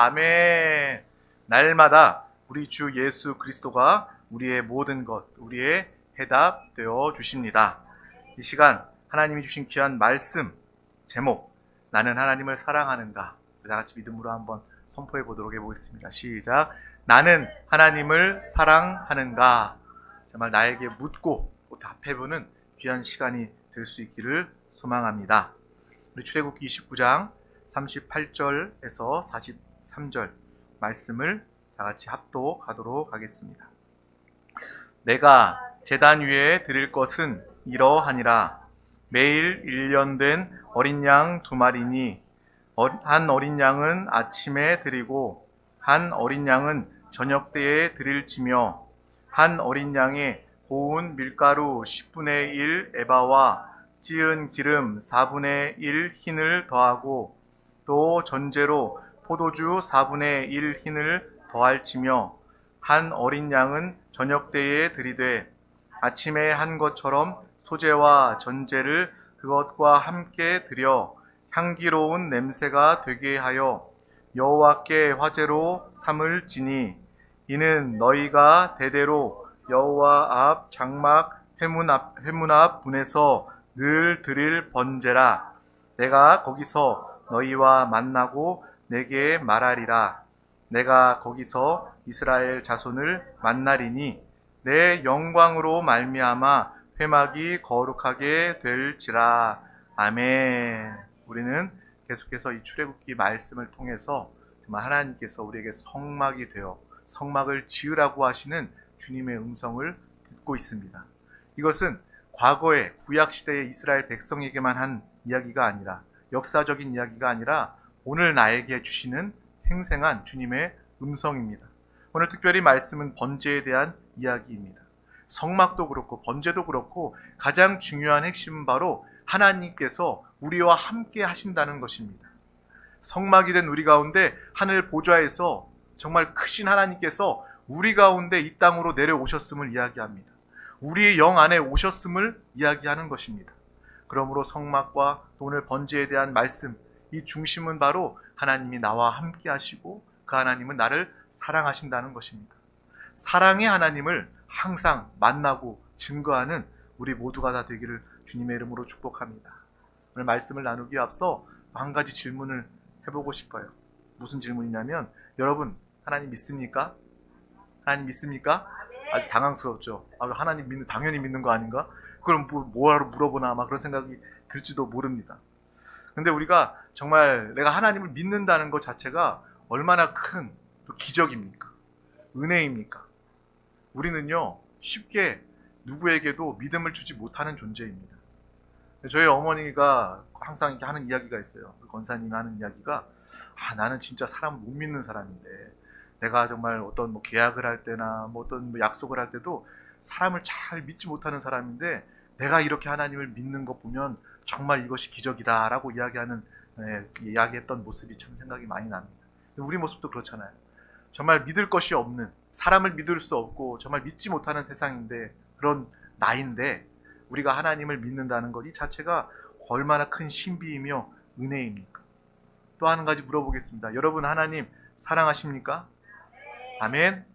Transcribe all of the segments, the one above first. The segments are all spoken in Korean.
할렐루야, 아멘. 날마다 우리 주 예수 그리스도가 우리의 모든 것, 우리의 해답 되어 주십니다. 이 시간 하나님이 주신 귀한 말씀 제목, 나는 하나님을 사랑하는가? 다 같이 믿음으로 한번 선포해 보도록 해보겠습니다. 시작. 나는 하나님을 사랑하는가? 정말 나에게 묻고 또 답해보는 귀한 시간이 될 수 있기를 소망합니다. 우리 출애굽기 29장 38절에서 43절 말씀을 다 같이 합독하도록 하겠습니다. 내가 제단 위에 드릴 것은 이러하니라. 매일 1년 된 어린 양 2마리니 한 어린 양은 아침에 드리고 한 어린 양은 저녁 때에 드릴지며 한 어린 양에 고운 밀가루 10분의 1 에바와 찌은 기름 4분의 1 흰을 더하고 또 전제로 포도주 4분의 1 흰을 더할지며 한 어린 양은 저녁 때에 드리되 아침에 한 것처럼 소제와 전제를 그것과 함께 드려 향기로운 냄새가 되게 하여 여호와께 화제로 삼을지니 이는 너희가 대대로 여호와 앞 장막 회문 앞 문에서 늘 드릴 번제라. 내가 거기서 너희와 만나고 내게 말하리라. 내가 거기서 이스라엘 자손을 만나리니 내 영광으로 말미암아 회막이 거룩하게 될지라. 아멘. 우리는 계속해서 이 출애굽기 말씀을 통해서 정말 하나님께서 우리에게 성막이 되어 성막을 지으라고 하시는 주님의 음성을 듣고 있습니다. 이것은 과거의 구약시대의 이스라엘 백성에게만 한 이야기가 아니라 역사적인 이야기가 아니라 오늘 나에게 주시는 생생한 주님의 음성입니다. 오늘 특별히 말씀은 번제에 대한 이야기입니다. 성막도 그렇고 번제도 그렇고 가장 중요한 핵심은 바로 하나님께서 우리와 함께 하신다는 것입니다. 성막이 된 우리 가운데 하늘 보좌에서 정말 크신 하나님께서 우리 가운데 이 땅으로 내려오셨음을 이야기합니다. 우리의 영 안에 오셨음을 이야기하는 것입니다. 그러므로 성막과 오늘 번제에 대한 말씀, 이 중심은 바로 하나님이 나와 함께 하시고 그 하나님은 나를 사랑하신다는 것입니다. 사랑의 하나님을 항상 만나고 증거하는 우리 모두가 다 되기를 주님의 이름으로 축복합니다. 오늘 말씀을 나누기에 앞서 한 가지 질문을 해보고 싶어요. 무슨 질문이냐면, 여러분 하나님 믿습니까? 하나님 믿습니까? 아주 당황스럽죠. 하나님 당연히 믿는 거 아닌가? 그걸 뭐하러 물어보나 아마 그런 생각이 들지도 모릅니다. 근데 우리가 정말 내가 하나님을 믿는다는 것 자체가 얼마나 큰 또 기적입니까? 은혜입니까? 우리는요 쉽게 누구에게도 믿음을 주지 못하는 존재입니다. 저희 어머니가 항상 이렇게 하는 이야기가 있어요. 권사님이 하는 이야기가, 나는 진짜 사람을 못 믿는 사람인데 내가 정말 어떤 계약을 할 때나 어떤 약속을 할 때도 사람을 잘 믿지 못하는 사람인데 내가 이렇게 하나님을 믿는 것 보면 정말 이것이 기적이다 라고 이야기했던 모습이 참 생각이 많이 납니다. 우리 모습도 그렇잖아요. 정말 믿을 것이 없는, 사람을 믿을 수 없고 정말 믿지 못하는 세상인데, 그런 나인데 우리가 하나님을 믿는다는 것 이 자체가 얼마나 큰 신비이며 은혜입니까? 또 한 가지 물어보겠습니다. 여러분 하나님 사랑하십니까? 아멘.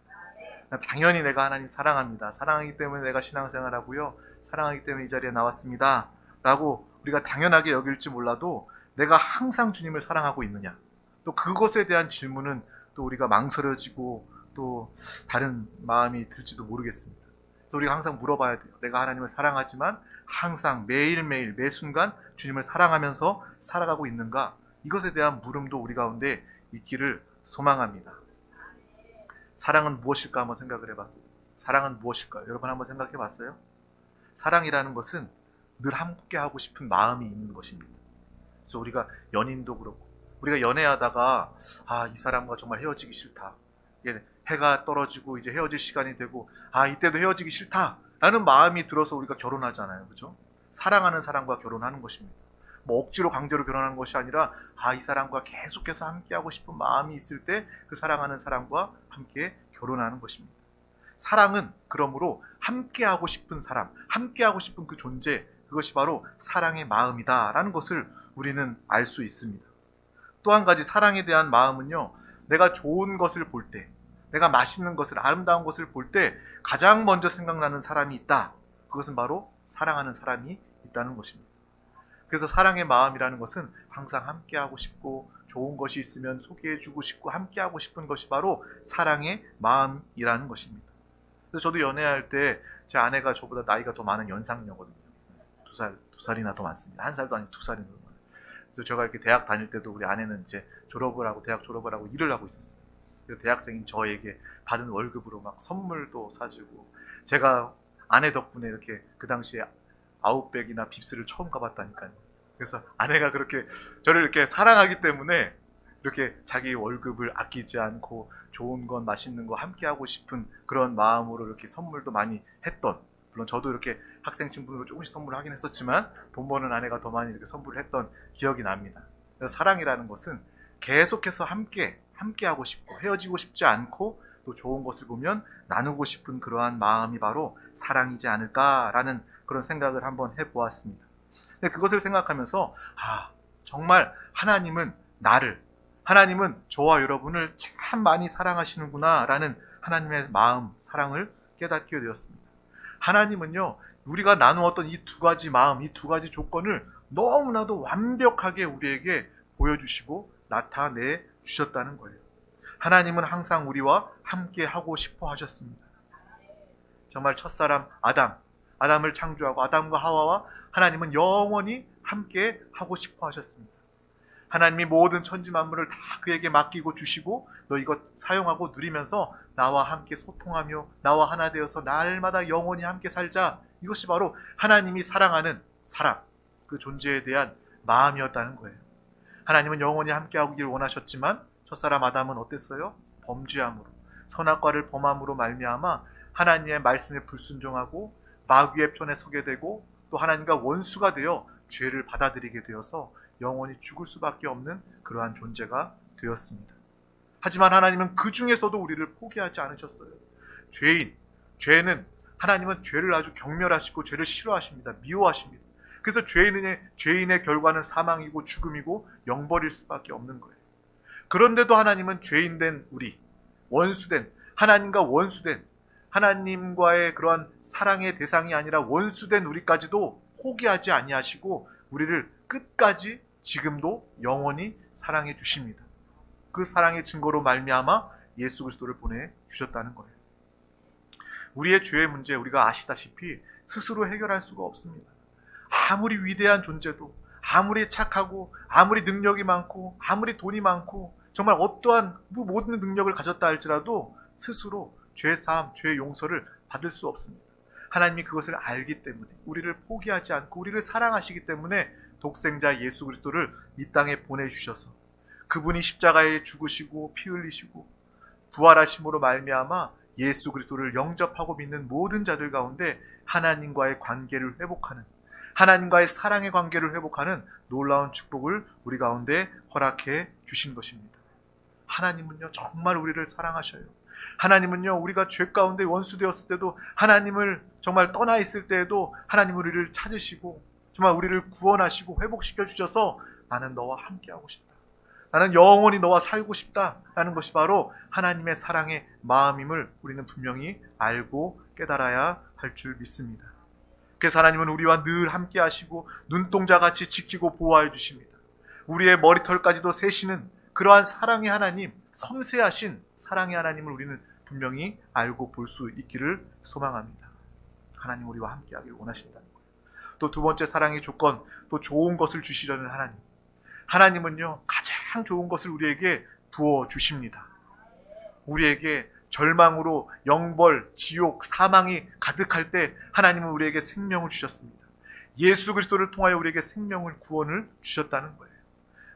당연히 내가 하나님 사랑합니다. 사랑하기 때문에 내가 신앙생활하고요, 사랑하기 때문에 이 자리에 나왔습니다 라고 우리가 당연하게 여길지 몰라도 내가 항상 주님을 사랑하고 있느냐, 또 그것에 대한 질문은 또 우리가 망설여지고 또 다른 마음이 들지도 모르겠습니다. 또 우리가 항상 물어봐야 돼요. 내가 하나님을 사랑하지만 항상 매일매일 매 순간 주님을 사랑하면서 살아가고 있는가? 이것에 대한 물음도 우리 가운데 있기를 소망합니다. 사랑은 무엇일까 한번 생각을 해봤어요. 사랑은 무엇일까요? 여러분 한번 생각해 봤어요? 사랑이라는 것은 늘 함께 하고 싶은 마음이 있는 것입니다. 그래서 우리가 연인도 그렇고 우리가 연애하다가 이 사람과 정말 헤어지기 싫다, 해가 떨어지고 이제 헤어질 시간이 되고 이때도 헤어지기 싫다 라는 마음이 들어서 우리가 결혼하잖아요. 그죠? 사랑하는 사람과 결혼하는 것입니다. 억지로 강제로 결혼하는 것이 아니라 이 사람과 계속해서 함께하고 싶은 마음이 있을 때 그 사랑하는 사람과 함께 결혼하는 것입니다. 사랑은 그러므로 함께하고 싶은 사람, 함께하고 싶은 그 존재, 그것이 바로 사랑의 마음이다 라는 것을 우리는 알 수 있습니다. 또 한 가지 사랑에 대한 마음은요, 내가 좋은 것을 볼 때, 내가 맛있는 것을, 아름다운 것을 볼 때 가장 먼저 생각나는 사람이 있다. 그것은 바로 사랑하는 사람이 있다는 것입니다. 그래서 사랑의 마음이라는 것은 항상 함께하고 싶고, 좋은 것이 있으면 소개해주고 싶고, 함께하고 싶은 것이 바로 사랑의 마음이라는 것입니다. 그래서 저도 연애할 때 제 아내가 저보다 나이가 더 많은 연상녀거든요. 두 살이나 더 많습니다. 한 살도 아니고 2살이나 더 많아요. 그래서 제가 이렇게 대학 다닐 때도 우리 아내는 이제 대학 졸업을 하고 일을 하고 있었어요. 그래서 대학생인 저에게 받은 월급으로 막 선물도 사주고, 제가 아내 덕분에 이렇게 그 당시에 아웃백이나 빕스를 처음 가봤다니까요. 그래서 아내가 그렇게 저를 이렇게 사랑하기 때문에 이렇게 자기 월급을 아끼지 않고 좋은 건 맛있는 거 함께 하고 싶은 그런 마음으로 이렇게 선물도 많이 했던, 물론 저도 이렇게 학생 친분으로 조금씩 선물을 하긴 했었지만 돈 버는 아내가 더 많이 이렇게 선물을 했던 기억이 납니다. 그래서 사랑이라는 것은 계속해서 함께 하고 싶고, 헤어지고 싶지 않고, 또 좋은 것을 보면 나누고 싶은 그러한 마음이 바로 사랑이지 않을까라는 그런 생각을 한번 해보았습니다. 근데 그것을 생각하면서 정말 하나님은 저와 여러분을 참 많이 사랑하시는구나 라는 하나님의 마음, 사랑을 깨닫게 되었습니다. 하나님은요, 우리가 나누었던 이 두 가지 마음, 이 두 가지 조건을 너무나도 완벽하게 우리에게 보여주시고 나타내 주셨다는 거예요. 하나님은 항상 우리와 함께 하고 싶어 하셨습니다. 정말 첫사람 아담을 창조하고 아담과 하와와 하나님은 영원히 함께 하고 싶어 하셨습니다. 하나님이 모든 천지 만물을 다 그에게 맡기고 주시고, 너 이것 사용하고 누리면서 나와 함께 소통하며 나와 하나 되어서 날마다 영원히 함께 살자. 이것이 바로 하나님이 사랑하는 사람, 그 존재에 대한 마음이었다는 거예요. 하나님은 영원히 함께 하길 원하셨지만 첫사람 아담은 어땠어요? 범죄함으로, 선악과를 범함으로 말미암아 하나님의 말씀에 불순종하고 마귀의 편에 서게 되고, 또 하나님과 원수가 되어 죄를 받아들이게 되어서 영원히 죽을 수밖에 없는 그러한 존재가 되었습니다. 하지만 하나님은 그 중에서도 우리를 포기하지 않으셨어요. 죄는 하나님은 죄를 아주 경멸하시고 죄를 싫어하십니다. 미워하십니다. 그래서 죄인의 결과는 사망이고 죽음이고 영벌일 수밖에 없는 거예요. 그런데도 하나님은 죄인된 우리, 하나님과의 그러한 사랑의 대상이 아니라 원수된 우리까지도 포기하지 아니하시고 우리를 끝까지 지금도 영원히 사랑해 주십니다. 그 사랑의 증거로 말미암아 예수 그리스도를 보내주셨다는 거예요. 우리의 죄의 문제, 우리가 아시다시피 스스로 해결할 수가 없습니다. 아무리 위대한 존재도, 아무리 착하고, 아무리 능력이 많고, 아무리 돈이 많고, 정말 어떠한 모든 능력을 가졌다 할지라도 스스로 죄사함, 죄 용서를 받을 수 없습니다. 하나님이 그것을 알기 때문에, 우리를 포기하지 않고 우리를 사랑하시기 때문에 독생자 예수 그리스도를 이 땅에 보내주셔서 그분이 십자가에 죽으시고 피 흘리시고 부활하심으로 말미암아 예수 그리스도를 영접하고 믿는 모든 자들 가운데 하나님과의 관계를 회복하는, 하나님과의 사랑의 관계를 회복하는 놀라운 축복을 우리 가운데 허락해 주신 것입니다. 하나님은요, 정말 우리를 사랑하셔요. 하나님은요, 우리가 죄 가운데 원수되었을 때도, 하나님을 정말 떠나 있을 때에도 하나님 우리를 찾으시고 정말 우리를 구원하시고 회복시켜 주셔서 나는 너와 함께하고 싶다, 나는 영원히 너와 살고 싶다라는 것이 바로 하나님의 사랑의 마음임을 우리는 분명히 알고 깨달아야 할 줄 믿습니다. 그래서 하나님은 우리와 늘 함께하시고 눈동자같이 지키고 보호해 주십니다. 우리의 머리털까지도 세시는 그러한 사랑의 하나님, 섬세하신 사랑의 하나님을 우리는 분명히 알고 볼 수 있기를 소망합니다. 하나님 우리와 함께하길 원하신다는 거예요. 또 두 번째 사랑의 조건, 또 좋은 것을 주시려는 하나님. 하나님은요, 가장 좋은 것을 우리에게 부어주십니다. 우리에게 절망으로 영벌, 지옥, 사망이 가득할 때 하나님은 우리에게 생명을 주셨습니다. 예수 그리스도를 통하여 우리에게 생명을, 구원을 주셨다는 거예요.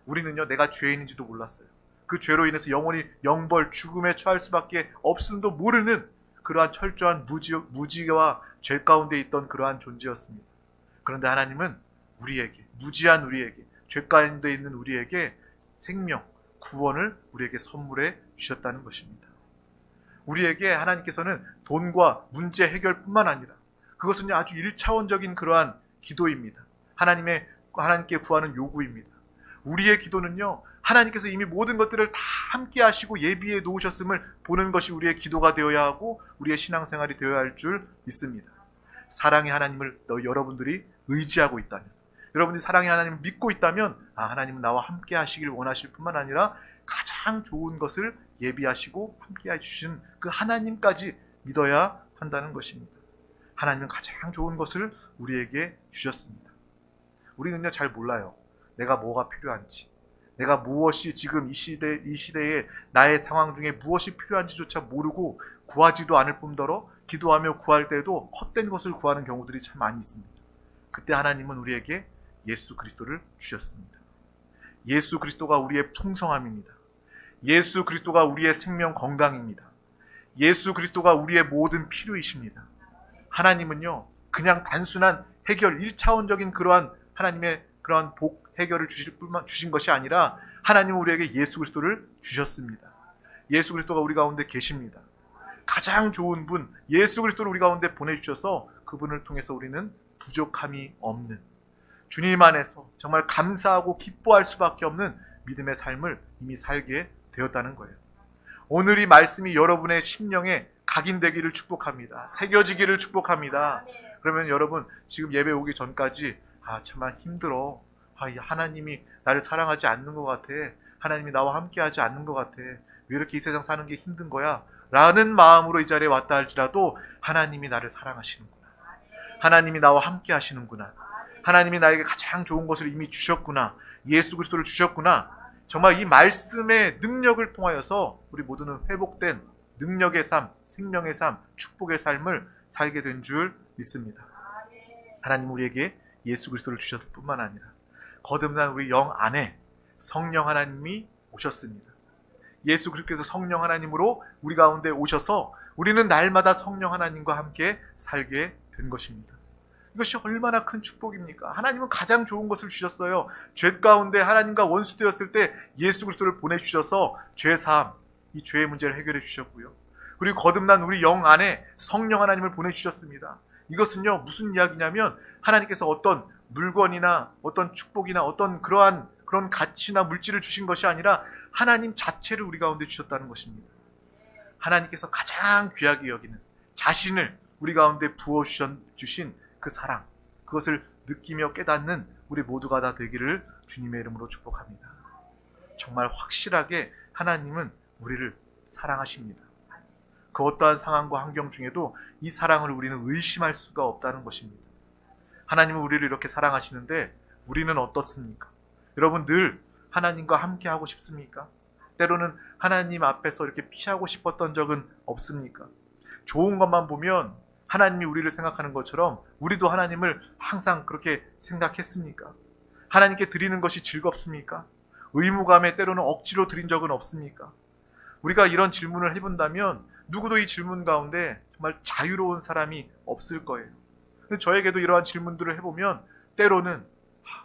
우리는요, 내가 죄인인지도 몰랐어요. 그 죄로 인해서 영원히 영벌, 죽음에 처할 수밖에 없음도 모르는 그러한 철저한 무지와 죄 가운데 있던 그러한 존재였습니다. 그런데 하나님은 우리에게, 무지한 우리에게, 죄 가운데 있는 우리에게 생명, 구원을 우리에게 선물해 주셨다는 것입니다. 우리에게 하나님께서는 돈과 문제 해결뿐만 아니라, 그것은 아주 1차원적인 그러한 기도입니다. 하나님께 구하는 요구입니다. 우리의 기도는요, 하나님께서 이미 모든 것들을 다 함께 하시고 예비해 놓으셨음을 보는 것이 우리의 기도가 되어야 하고 우리의 신앙생활이 되어야 할 줄 믿습니다. 사랑의 하나님을 여러분들이 의지하고 있다면, 여러분들이 사랑의 하나님을 믿고 있다면 하나님은 나와 함께 하시길 원하실 뿐만 아니라 가장 좋은 것을 예비하시고 함께 해주신 그 하나님까지 믿어야 한다는 것입니다. 하나님은 가장 좋은 것을 우리에게 주셨습니다. 우리는요 잘 몰라요. 내가 뭐가 필요한지, 내가 무엇이 지금 이 시대에 나의 상황 중에 무엇이 필요한지조차 모르고 구하지도 않을 뿐더러 기도하며 구할 때에도 헛된 것을 구하는 경우들이 참 많이 있습니다. 그때 하나님은 우리에게 예수 그리스도를 주셨습니다. 예수 그리스도가 우리의 풍성함입니다. 예수 그리스도가 우리의 생명 건강입니다. 예수 그리스도가 우리의 모든 필요이십니다. 하나님은요 그냥 단순한 해결 1차원적인 그러한 하나님의 그러한 복 해결을 주신 것이 아니라 하나님은 우리에게 예수 그리스도를 주셨습니다. 예수 그리스도가 우리 가운데 계십니다. 가장 좋은 분 예수 그리스도를 우리 가운데 보내주셔서 그분을 통해서 우리는 부족함이 없는, 주님 안에서 정말 감사하고 기뻐할 수밖에 없는 믿음의 삶을 이미 살게 되었다는 거예요. 오늘 이 말씀이 여러분의 심령에 각인되기를 축복합니다. 새겨지기를 축복합니다. 그러면 여러분 지금 예배 오기 전까지 참만 힘들어, 하나님이 나를 사랑하지 않는 것 같아, 하나님이 나와 함께 하지 않는 것 같아, 왜 이렇게 이 세상 사는 게 힘든 거야? 라는 마음으로 이 자리에 왔다 할지라도 하나님이 나를 사랑하시는구나, 하나님이 나와 함께 하시는구나, 하나님이 나에게 가장 좋은 것을 이미 주셨구나, 예수 그리스도를 주셨구나, 정말 이 말씀의 능력을 통하여서 우리 모두는 회복된 능력의 삶, 생명의 삶, 축복의 삶을 살게 된 줄 믿습니다. 하나님 우리에게 예수 그리스도를 주셨을 뿐만 아니라 거듭난 우리 영 안에 성령 하나님이 오셨습니다. 예수 그리스도께서 성령 하나님으로 우리 가운데 오셔서 우리는 날마다 성령 하나님과 함께 살게 된 것입니다. 이것이 얼마나 큰 축복입니까? 하나님은 가장 좋은 것을 주셨어요. 죄 가운데 하나님과 원수되었을 때 예수 그리스도를 보내주셔서 죄사함, 이 죄의 문제를 해결해 주셨고요. 그리고 거듭난 우리 영 안에 성령 하나님을 보내주셨습니다. 이것은요 무슨 이야기냐면 하나님께서 어떤 물건이나 어떤 축복이나 어떤 그런 가치나 물질을 주신 것이 아니라 하나님 자체를 우리 가운데 주셨다는 것입니다. 하나님께서 가장 귀하게 여기는 자신을 우리 가운데 부어주신 그 사랑, 그것을 느끼며 깨닫는 우리 모두가 다 되기를 주님의 이름으로 축복합니다. 정말 확실하게 하나님은 우리를 사랑하십니다. 그 어떠한 상황과 환경 중에도 이 사랑을 우리는 의심할 수가 없다는 것입니다. 하나님은 우리를 이렇게 사랑하시는데 우리는 어떻습니까? 여러분 늘 하나님과 함께 하고 싶습니까? 때로는 하나님 앞에서 이렇게 피하고 싶었던 적은 없습니까? 좋은 것만 보면 하나님이 우리를 생각하는 것처럼 우리도 하나님을 항상 그렇게 생각했습니까? 하나님께 드리는 것이 즐겁습니까? 의무감에 때로는 억지로 드린 적은 없습니까? 우리가 이런 질문을 해본다면 누구도 이 질문 가운데 정말 자유로운 사람이 없을 거예요. 근데 저에게도 이러한 질문들을 해보면 때로는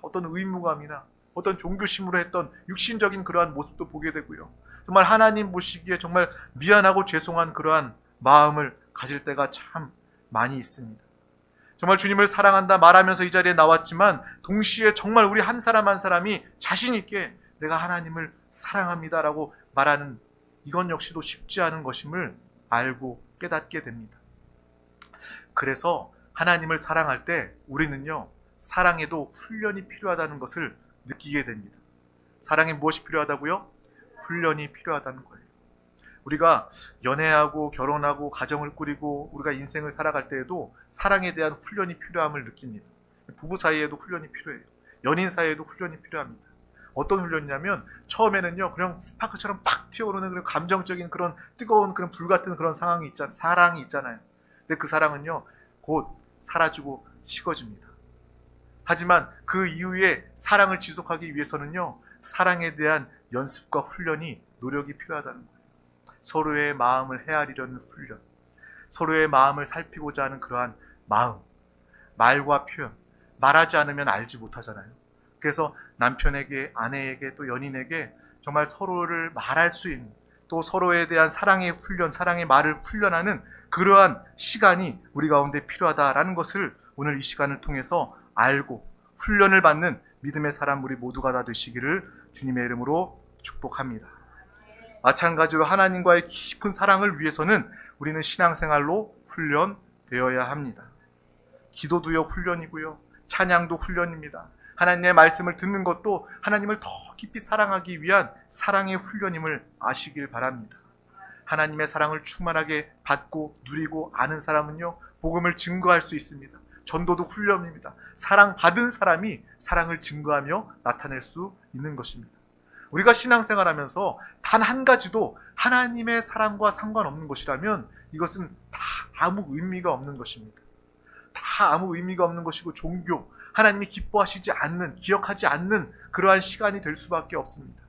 어떤 의무감이나 어떤 종교심으로 했던 육신적인 그러한 모습도 보게 되고요. 정말 하나님 보시기에 정말 미안하고 죄송한 그러한 마음을 가질 때가 참 많이 있습니다. 정말 주님을 사랑한다 말하면서 이 자리에 나왔지만 동시에 정말 우리 한 사람 한 사람이 자신 있게 내가 하나님을 사랑합니다라고 말하는 이건 역시도 쉽지 않은 것임을 알고 깨닫게 됩니다. 그래서 하나님을 사랑할 때 우리는요 사랑에도 훈련이 필요하다는 것을 느끼게 됩니다. 사랑에 무엇이 필요하다고요? 훈련이 필요하다는 거예요. 우리가 연애하고 결혼하고 가정을 꾸리고 우리가 인생을 살아갈 때에도 사랑에 대한 훈련이 필요함을 느낍니다. 부부 사이에도 훈련이 필요해요. 연인 사이에도 훈련이 필요합니다. 어떤 훈련이냐면 처음에는요 그냥 스파크처럼 팍 튀어오르는 그런 감정적인 그런 뜨거운 그런 불같은 그런 상황이 있잖아요. 사랑이 있잖아요. 근데 그 사랑은요 곧 사라지고 식어집니다. 하지만 그 이후에 사랑을 지속하기 위해서는요 사랑에 대한 연습과 훈련이 노력이 필요하다는 거예요. 서로의 마음을 헤아리려는 훈련, 서로의 마음을 살피고자 하는 그러한 마음, 말과 표현, 말하지 않으면 알지 못하잖아요. 그래서 남편에게, 아내에게, 또 연인에게 정말 서로를 말할 수 있는, 또 서로에 대한 사랑의 훈련, 사랑의 말을 훈련하는 그러한 시간이 우리 가운데 필요하다라는 것을 오늘 이 시간을 통해서 알고 훈련을 받는 믿음의 사람 우리 모두가 다 되시기를 주님의 이름으로 축복합니다. 마찬가지로 하나님과의 깊은 사랑을 위해서는 우리는 신앙생활로 훈련되어야 합니다. 기도도요 훈련이고요. 찬양도 훈련입니다. 하나님의 말씀을 듣는 것도 하나님을 더 깊이 사랑하기 위한 사랑의 훈련임을 아시길 바랍니다. 하나님의 사랑을 충만하게 받고 누리고 아는 사람은요 복음을 증거할 수 있습니다. 전도도 훈련입니다. 사랑받은 사람이 사랑을 증거하며 나타낼 수 있는 것입니다. 우리가 신앙생활하면서 단 한 가지도 하나님의 사랑과 상관없는 것이라면 이것은 다 아무 의미가 없는 것입니다. 다 아무 의미가 없는 것이고 종교, 하나님이 기뻐하시지 않는, 기억하지 않는 그러한 시간이 될 수밖에 없습니다.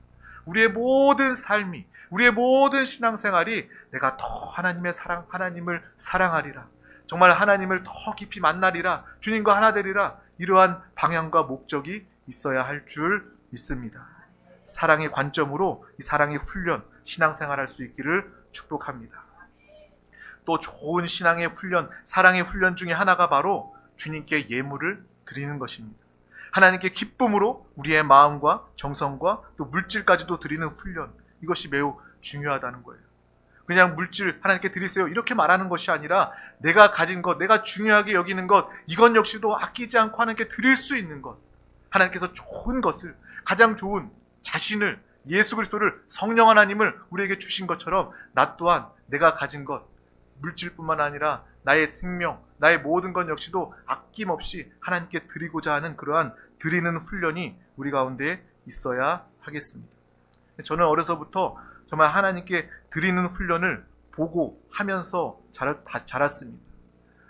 우리의 모든 삶이, 우리의 모든 신앙생활이 내가 더 하나님의 사랑, 하나님을 사랑하리라, 정말 하나님을 더 깊이 만나리라, 주님과 하나 되리라, 이러한 방향과 목적이 있어야 할 줄 믿습니다. 사랑의 관점으로 이 사랑의 훈련, 신앙생활할 수 있기를 축복합니다. 또 좋은 신앙의 훈련, 사랑의 훈련 중에 하나가 바로 주님께 예물을 드리는 것입니다. 하나님께 기쁨으로 우리의 마음과 정성과 또 물질까지도 드리는 훈련, 이것이 매우 중요하다는 거예요. 그냥 물질 하나님께 드리세요 이렇게 말하는 것이 아니라 내가 가진 것, 내가 중요하게 여기는 것, 이것 역시도 아끼지 않고 하나님께 드릴 수 있는 것, 하나님께서 좋은 것을, 가장 좋은 자신을, 예수 그리스도를, 성령 하나님을 우리에게 주신 것처럼 나 또한 내가 가진 것, 물질뿐만 아니라 나의 생명, 나의 모든 것 역시도 아낌없이 하나님께 드리고자 하는 그러한 드리는 훈련이 우리 가운데 있어야 하겠습니다. 저는 어려서부터 정말 하나님께 드리는 훈련을 보고 하면서 자랐습니다.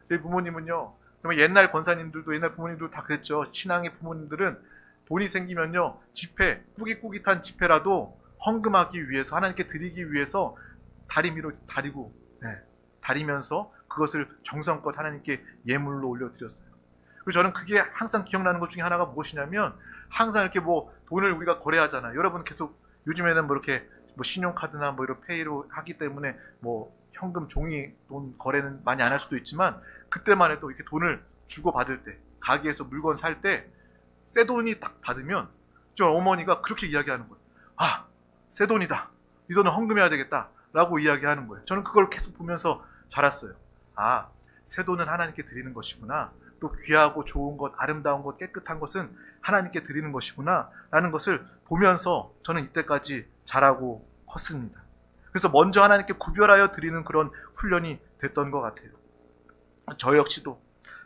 저희 부모님은요, 정말 옛날 권사님들도, 옛날 부모님들도 다 그랬죠. 신앙의 부모님들은 돈이 생기면요, 지폐, 꾸깃꾸깃한 지폐라도 헌금하기 위해서, 하나님께 드리기 위해서 다리미로 다리면서 그것을 정성껏 하나님께 예물로 올려드렸어요. 그리고 저는 그게 항상 기억나는 것 중에 하나가 무엇이냐면, 항상 이렇게 돈을 우리가 거래하잖아요. 여러분 계속 요즘에는 이렇게 신용카드나 이런 페이로 하기 때문에 현금 종이 돈 거래는 많이 안 할 수도 있지만, 그때만 해도 이렇게 돈을 주고 받을 때, 가게에서 물건 살 때 새 돈이 딱 받으면 저 어머니가 그렇게 이야기하는 거예요. 아, 새 돈이다. 이 돈은 헌금해야 되겠다. 라고 이야기하는 거예요. 저는 그걸 계속 보면서 자랐어요. 아, 새 돈은 하나님께 드리는 것이구나. 또 귀하고 좋은 것, 아름다운 것, 깨끗한 것은 하나님께 드리는 것이구나 라는 것을 보면서 저는 이때까지 자라고 컸습니다. 그래서 먼저 하나님께 구별하여 드리는 그런 훈련이 됐던 것 같아요. 저 역시도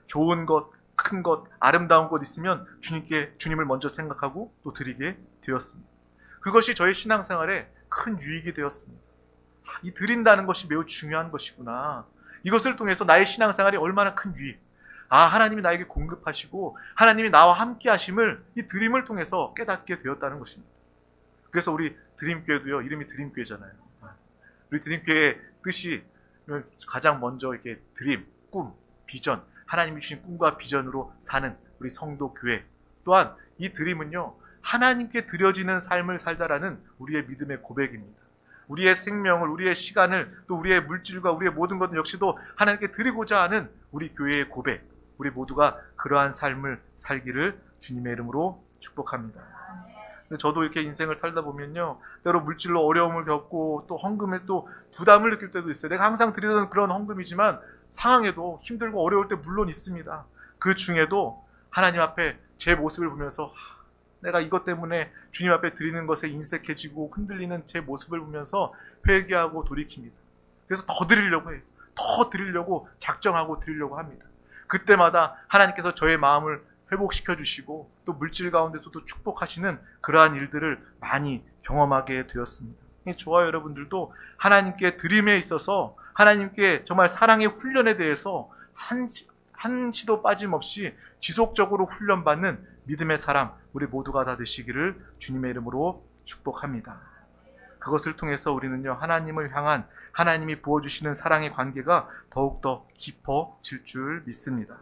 좋은 것, 큰 것, 아름다운 것 있으면 주님을 먼저 생각하고 또 드리게 되었습니다. 그것이 저의 신앙생활에 큰 유익이 되었습니다. 이 드린다는 것이 매우 중요한 것이구나. 이것을 통해서 나의 신앙생활이 얼마나 큰 유익, 하나님이 나에게 공급하시고 하나님이 나와 함께 하심을 이 드림을 통해서 깨닫게 되었다는 것입니다. 그래서 우리 드림교회도요, 이름이 드림교회잖아요. 우리 드림교회의 뜻이 가장 먼저 이렇게 드림, 꿈, 비전, 하나님이 주신 꿈과 비전으로 사는 우리 성도 교회, 또한 이 드림은요, 하나님께 드려지는 삶을 살자라는 우리의 믿음의 고백입니다. 우리의 생명을, 우리의 시간을, 또 우리의 물질과 우리의 모든 것을 역시도 하나님께 드리고자 하는 우리 교회의 고백, 우리 모두가 그러한 삶을 살기를 주님의 이름으로 축복합니다. 근데 저도 이렇게 인생을 살다 보면요, 때로 물질로 어려움을 겪고 또 헌금에 또 부담을 느낄 때도 있어요. 내가 항상 드리던 그런 헌금이지만 상황에도 힘들고 어려울 때 물론 있습니다. 그 중에도 하나님 앞에 제 모습을 보면서 내가 이것 때문에 주님 앞에 드리는 것에 인색해지고 흔들리는 제 모습을 보면서 회개하고 돌이킵니다. 그래서 더 드리려고 해요. 더 드리려고 작정하고 드리려고 합니다. 그때마다 하나님께서 저의 마음을 회복시켜 주시고 또 물질 가운데서도 축복하시는 그러한 일들을 많이 경험하게 되었습니다. 저와 여러분들도 하나님께 드림에 있어서 하나님께 정말 사랑의 훈련에 대해서 한시도 빠짐없이 지속적으로 훈련받는 믿음의 사람, 우리 모두가 다 되시기를 주님의 이름으로 축복합니다. 그것을 통해서 우리는요, 하나님을 향한 하나님이 부어주시는 사랑의 관계가 더욱더 깊어질 줄 믿습니다.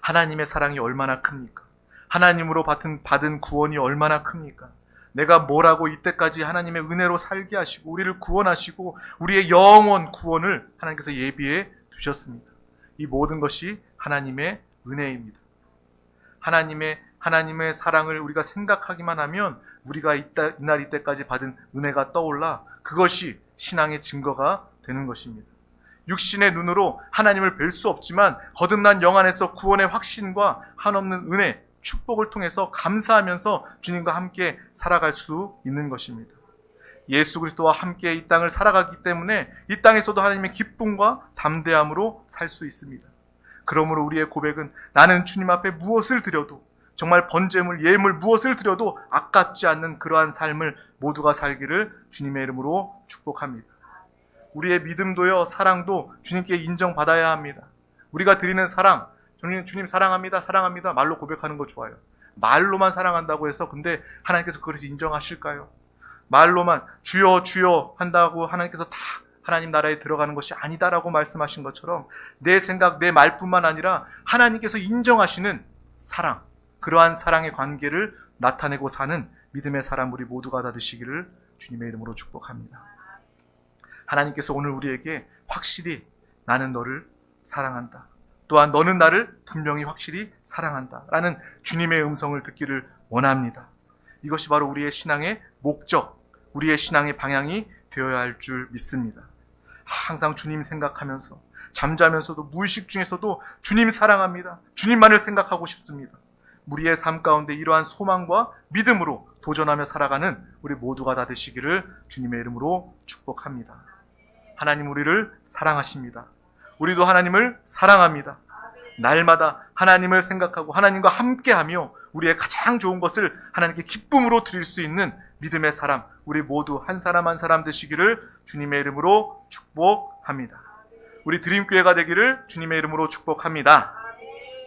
하나님의 사랑이 얼마나 큽니까? 하나님으로 받은 구원이 얼마나 큽니까? 내가 뭐라고 이때까지 하나님의 은혜로 살게 하시고 우리를 구원하시고 우리의 영원 구원을 하나님께서 예비해 두셨습니다. 이 모든 것이 하나님의 은혜입니다. 하나님의 하나님의 사랑을 우리가 생각하기만 하면 우리가 이날 이때까지 받은 은혜가 떠올라 그것이 신앙의 증거가 되는 것입니다. 육신의 눈으로 하나님을 뵐 수 없지만 거듭난 영 안에서 구원의 확신과 한없는 은혜, 축복을 통해서 감사하면서 주님과 함께 살아갈 수 있는 것입니다. 예수 그리스도와 함께 이 땅을 살아가기 때문에 이 땅에서도 하나님의 기쁨과 담대함으로 살 수 있습니다. 그러므로 우리의 고백은 나는 주님 앞에 무엇을 드려도, 정말 번제물, 예물 무엇을 드려도 아깝지 않는 그러한 삶을 모두가 살기를 주님의 이름으로 축복합니다. 우리의 믿음도요, 사랑도 주님께 인정받아야 합니다. 우리가 드리는 사랑, 주님 사랑합니다, 사랑합니다 말로 고백하는 거 좋아요. 말로만 사랑한다고 해서 근데 하나님께서 그것을 인정하실까요? 말로만 주여 주여 한다고 하나님께서 다 하나님 나라에 들어가는 것이 아니다라고 말씀하신 것처럼 내 생각, 내 말뿐만 아니라 하나님께서 인정하시는 사랑, 그러한 사랑의 관계를 나타내고 사는 믿음의 사람 우리 모두가 다 되시기를 주님의 이름으로 축복합니다. 하나님께서 오늘 우리에게 확실히 나는 너를 사랑한다, 또한 너는 나를 분명히 확실히 사랑한다 라는 주님의 음성을 듣기를 원합니다. 이것이 바로 우리의 신앙의 목적, 우리의 신앙의 방향이 되어야 할 줄 믿습니다. 항상 주님 생각하면서 잠자면서도 무의식 중에서도 주님 사랑합니다, 주님만을 생각하고 싶습니다. 우리의 삶 가운데 이러한 소망과 믿음으로 도전하며 살아가는 우리 모두가 다 되시기를 주님의 이름으로 축복합니다. 하나님 우리를 사랑하십니다. 우리도 하나님을 사랑합니다. 날마다 하나님을 생각하고 하나님과 함께하며 우리의 가장 좋은 것을 하나님께 기쁨으로 드릴 수 있는 믿음의 사람, 우리 모두 한 사람 한 사람 되시기를 주님의 이름으로 축복합니다. 우리 드림교회가 되기를 주님의 이름으로 축복합니다.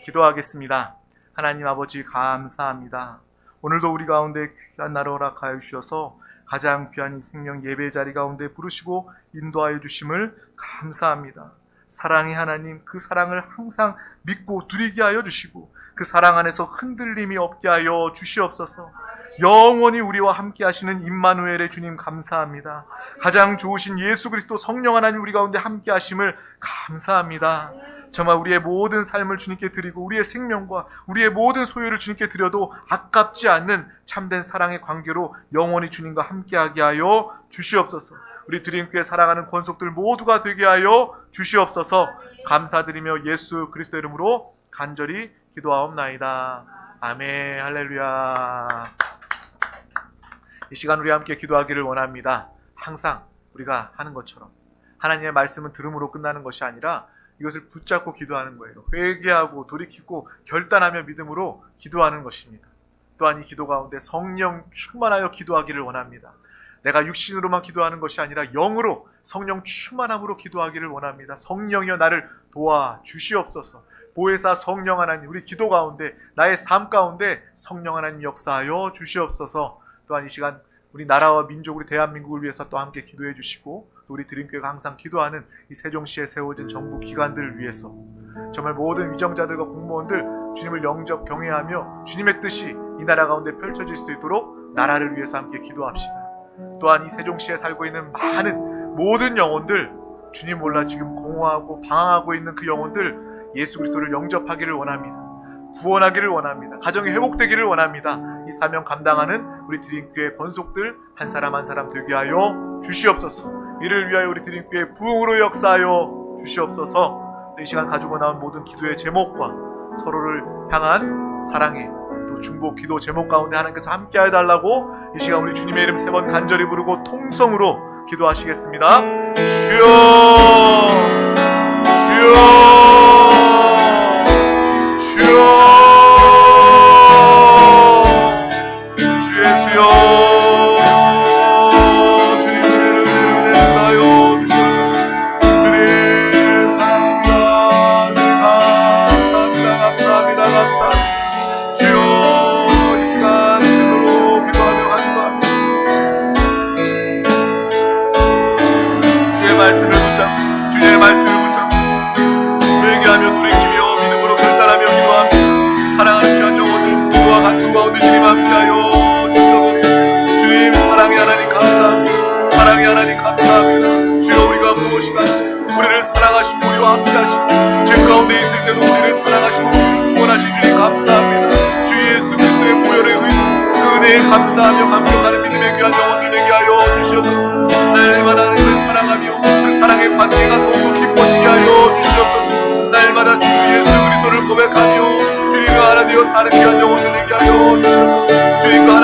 기도하겠습니다. 하나님 아버지 감사합니다. 오늘도 우리 가운데 귀한 날을 허락하여 주셔서 가장 귀한 이 생명 예배 자리 가운데 부르시고 인도하여 주심을 감사합니다. 사랑의 하나님, 그 사랑을 항상 믿고 누리게 하여 주시고 그 사랑 안에서 흔들림이 없게 하여 주시옵소서. 영원히 우리와 함께 하시는 임마누엘의 주님 감사합니다. 가장 좋으신 예수 그리스도 성령 하나님 우리 가운데 함께 하심을 감사합니다. 정말 우리의 모든 삶을 주님께 드리고 우리의 생명과 우리의 모든 소유를 주님께 드려도 아깝지 않는 참된 사랑의 관계로 영원히 주님과 함께하게 하여 주시옵소서. 우리 드림교회 사랑하는 권속들 모두가 되게 하여 주시옵소서. 감사드리며 예수 그리스도 이름으로 간절히 기도하옵나이다. 아멘. 할렐루야. 이 시간 우리 함께 기도하기를 원합니다. 항상 우리가 하는 것처럼 하나님의 말씀은 들음으로 끝나는 것이 아니라 이것을 붙잡고 기도하는 거예요. 회개하고 돌이키고 결단하며 믿음으로 기도하는 것입니다. 또한 이 기도 가운데 성령 충만하여 기도하기를 원합니다. 내가 육신으로만 기도하는 것이 아니라 영으로 성령 충만함으로 기도하기를 원합니다. 성령이여 나를 도와 주시옵소서. 보혜사 성령 하나님, 우리 기도 가운데 나의 삶 가운데 성령 하나님 역사하여 주시옵소서. 또한 이 시간 우리 나라와 민족, 우리 대한민국을 위해서 또 함께 기도해 주시고 또 우리 드림교회가 항상 기도하는 이 세종시에 세워진 정부 기관들을 위해서 정말 모든 위정자들과 공무원들 주님을 영접 경외하며 주님의 뜻이 이 나라 가운데 펼쳐질 수 있도록 나라를 위해서 함께 기도합시다. 또한 이 세종시에 살고 있는 많은 모든 영혼들, 주님 몰라 지금 공허하고 방황하고 있는 그 영혼들 예수 그리스도를 영접하기를 원합니다. 구원하기를 원합니다. 가정이 회복되기를 원합니다. 이 사명 감당하는 우리 드림교회 권속들 한 사람 한 사람 되게 하여 주시옵소서. 이를 위하여 우리 드림교회 부흥으로 역사하여 주시옵소서. 이 시간 가지고 나온 모든 기도의 제목과 서로를 향한 사랑의 또 중보 기도 제목 가운데 하나님께서 함께 해달라고 이 시간 우리 주님의 이름 3번 간절히 부르고 통성으로 기도하시겠습니다. 주여 주여 주여 주 예수여 주님의 은혜를 내려다여 주시옵소서. 주님 사랑합니다. 감사합니다. 감사합니다. 주여 이 시간 믿음으로 기도하며 간구합니다. 주의 말씀을 붙잡고 주의 말씀을 붙잡고 우리의 관계가 더욱 깊어지게 하여 주시옵소서. 날마다 주 예수 그리스도를 고백하며 주님과 하나 되어 사는 귀한 영혼을 되게 하여 주시옵소서. 주님과